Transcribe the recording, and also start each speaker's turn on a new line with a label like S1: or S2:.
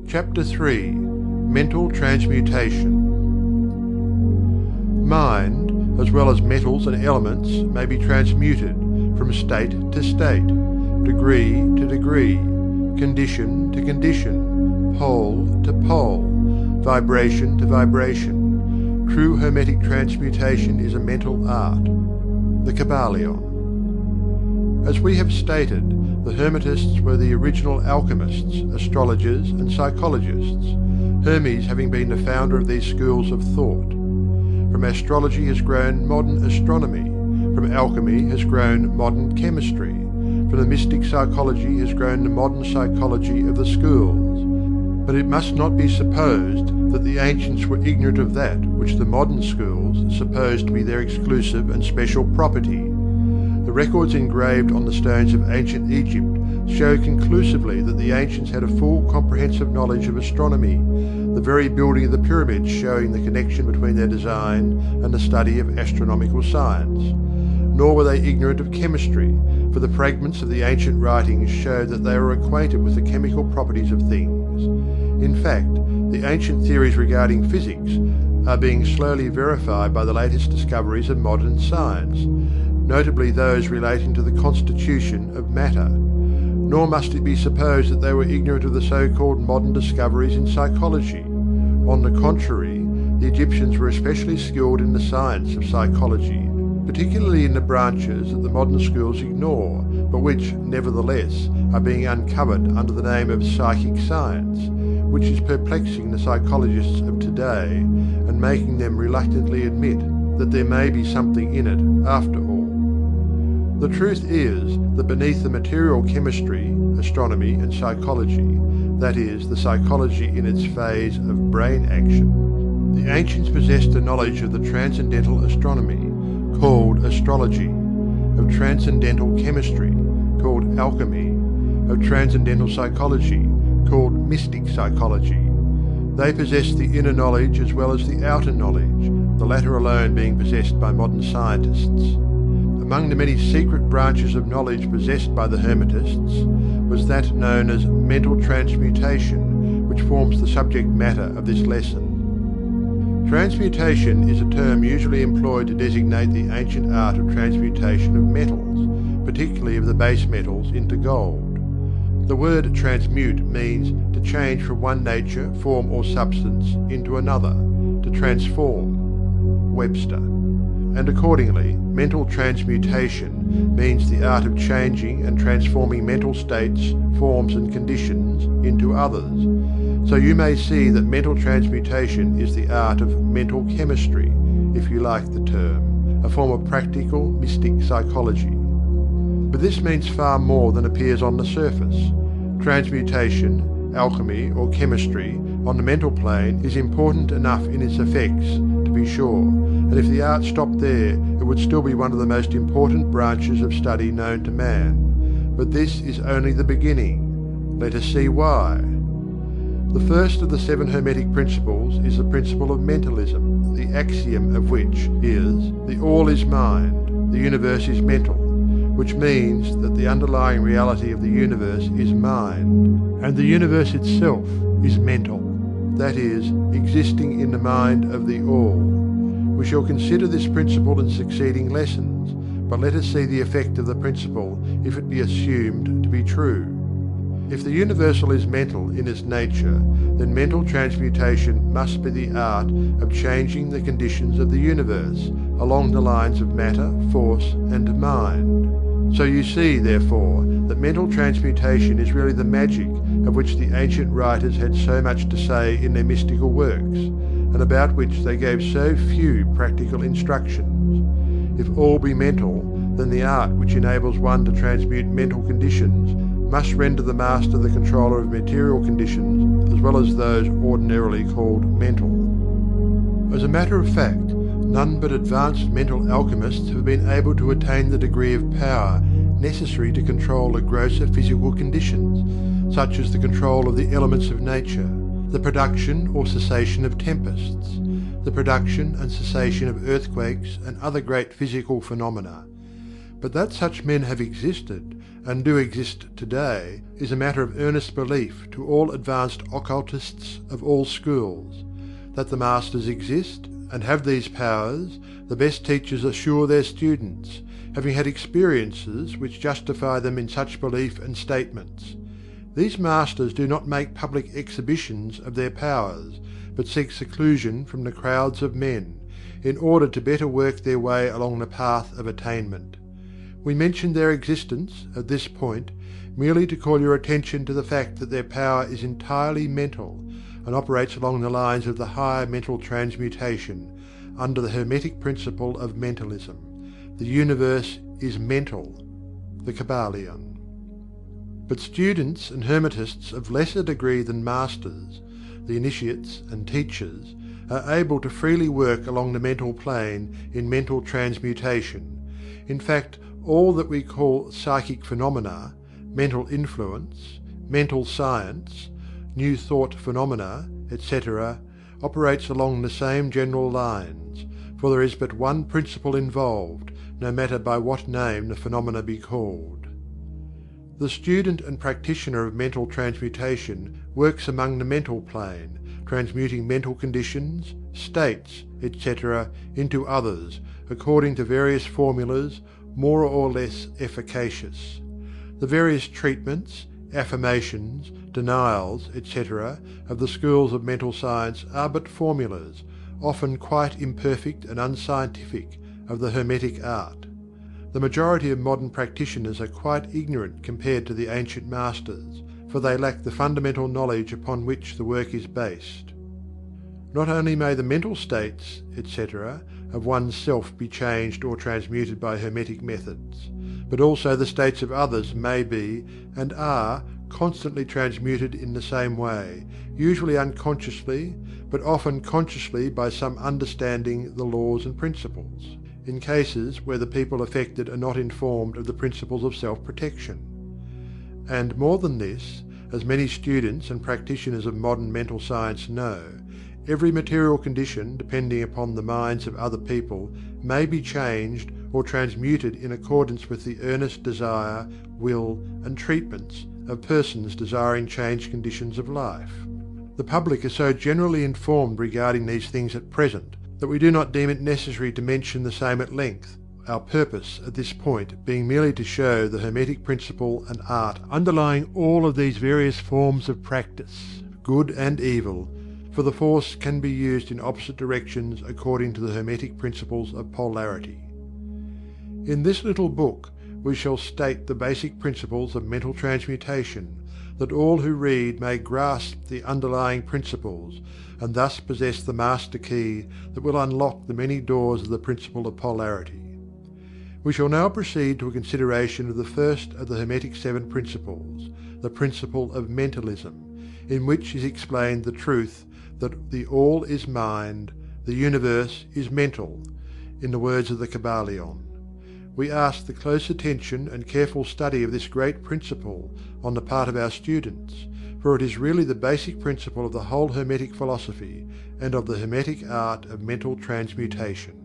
S1: Chapter 3. Mental Transmutation. Mind, as well as metals and elements, may be transmuted from state to state, degree to degree, condition to condition, pole to pole, vibration to vibration. True Hermetic transmutation is a mental art. The Kybalion. As we have stated, the Hermetists were the original alchemists, astrologers and psychologists, Hermes having been the founder of these schools of thought. From astrology has grown modern astronomy, from alchemy has grown modern chemistry, from the mystic psychology has grown the modern psychology of the schools. But it must not be supposed that the ancients were ignorant of that which the modern schools suppose to be their exclusive and special property. The records engraved on the stones of ancient Egypt show conclusively that the ancients had a full comprehensive knowledge of astronomy, the very building of the pyramids showing the connection between their design and the study of astronomical science. Nor were they ignorant of chemistry, for the fragments of the ancient writings show that they were acquainted with the chemical properties of things. In fact, the ancient theories regarding physics are being slowly verified by the latest discoveries of modern science, notably those relating to the constitution of matter. Nor must it be supposed that they were ignorant of the so-called modern discoveries in psychology. On the contrary, the Egyptians were especially skilled in the science of psychology, particularly in the branches that the modern schools ignore, but which, nevertheless, are being uncovered under the name of psychic science, which is perplexing the psychologists of today and making them reluctantly admit that there may be something in it after all. The truth is that beneath the material chemistry, astronomy and psychology, that is, the psychology in its phase of brain action, the ancients possessed a knowledge of the transcendental astronomy, called astrology, of transcendental chemistry, called alchemy, of transcendental psychology, called mystic psychology. They possessed the inner knowledge as well as the outer knowledge, the latter alone being possessed by modern scientists. Among the many secret branches of knowledge possessed by the Hermetists was that known as mental transmutation, which forms the subject matter of this lesson. Transmutation is a term usually employed to designate the ancient art of transmutation of metals, particularly of the base metals, into gold. The word transmute means to change from one nature, form or substance into another, to transform. Webster. And accordingly, mental transmutation means the art of changing and transforming mental states, forms and conditions into others. So you may see that mental transmutation is the art of mental chemistry, if you like the term, a form of practical mystic psychology. But this means far more than appears on the surface. Transmutation, alchemy or chemistry on the mental plane is important enough in its effects, to be sure, and if the art stopped there, it would still be one of the most important branches of study known to man. But this is only the beginning. Let us see why. The first of the 7 Hermetic principles is the principle of mentalism, the axiom of which is, the all is mind, the universe is mental, which means that the underlying reality of the universe is mind, and the universe itself is mental, that is, existing in the mind of the all. We shall consider this principle in succeeding lessons, but let us see the effect of the principle if it be assumed to be true. If the universal is mental in its nature, then mental transmutation must be the art of changing the conditions of the universe along the lines of matter, force and mind. So you see, therefore, that mental transmutation is really the magic of which the ancient writers had so much to say in their mystical works, and about which they gave so few practical instructions. If all be mental, then the art which enables one to transmute mental conditions must render the master the controller of material conditions as well as those ordinarily called mental. As a matter of fact, none but advanced mental alchemists have been able to attain the degree of power necessary to control the grosser physical conditions, such as the control of the elements of nature, the production or cessation of tempests, the production and cessation of earthquakes and other great physical phenomena. But that such men have existed, and do exist today, is a matter of earnest belief to all advanced occultists of all schools. That the masters exist, and have these powers, the best teachers assure their students, having had experiences which justify them in such belief and statements. These masters do not make public exhibitions of their powers, but seek seclusion from the crowds of men, in order to better work their way along the path of attainment. We mention their existence, at this point, merely to call your attention to the fact that their power is entirely mental, and operates along the lines of the higher mental transmutation, under the Hermetic principle of mentalism. The universe is mental, the Kybalion. But students and Hermetists of lesser degree than masters, the initiates and teachers, are able to freely work along the mental plane in mental transmutation. In fact, all that we call psychic phenomena, mental influence, mental science, new thought phenomena, etc., operates along the same general lines, for there is but one principle involved, no matter by what name the phenomena be called. The student and practitioner of mental transmutation works among the mental plane, transmuting mental conditions, states, etc., into others, according to various formulas, more or less efficacious. The various treatments, affirmations, denials, etc., of the schools of mental science are but formulas, often quite imperfect and unscientific, of the Hermetic art. The majority of modern practitioners are quite ignorant compared to the ancient masters, for they lack the fundamental knowledge upon which the work is based. Not only may the mental states, etc., of one's self be changed or transmuted by Hermetic methods, but also the states of others may be, and are, constantly transmuted in the same way, usually unconsciously, but often consciously by some understanding the laws and principles, in cases where the people affected are not informed of the principles of self-protection. And more than this, as many students and practitioners of modern mental science know, every material condition depending upon the minds of other people may be changed or transmuted in accordance with the earnest desire, will, and treatments of persons desiring changed conditions of life. The public is so generally informed regarding these things at present that we do not deem it necessary to mention the same at length, our purpose at this point being merely to show the Hermetic principle and art underlying all of these various forms of practice, good and evil, for the force can be used in opposite directions according to the Hermetic principles of polarity. In this little book we shall state the basic principles of mental transmutation, that all who read may grasp the underlying principles, and thus possess the master key that will unlock the many doors of the principle of polarity. We shall now proceed to a consideration of the first of the Hermetic 7 principles, the principle of mentalism, in which is explained the truth that the all is mind, the universe is mental, in the words of the Kybalion. We ask the close attention and careful study of this great principle on the part of our students, for it is really the basic principle of the whole Hermetic philosophy and of the Hermetic art of mental transmutation.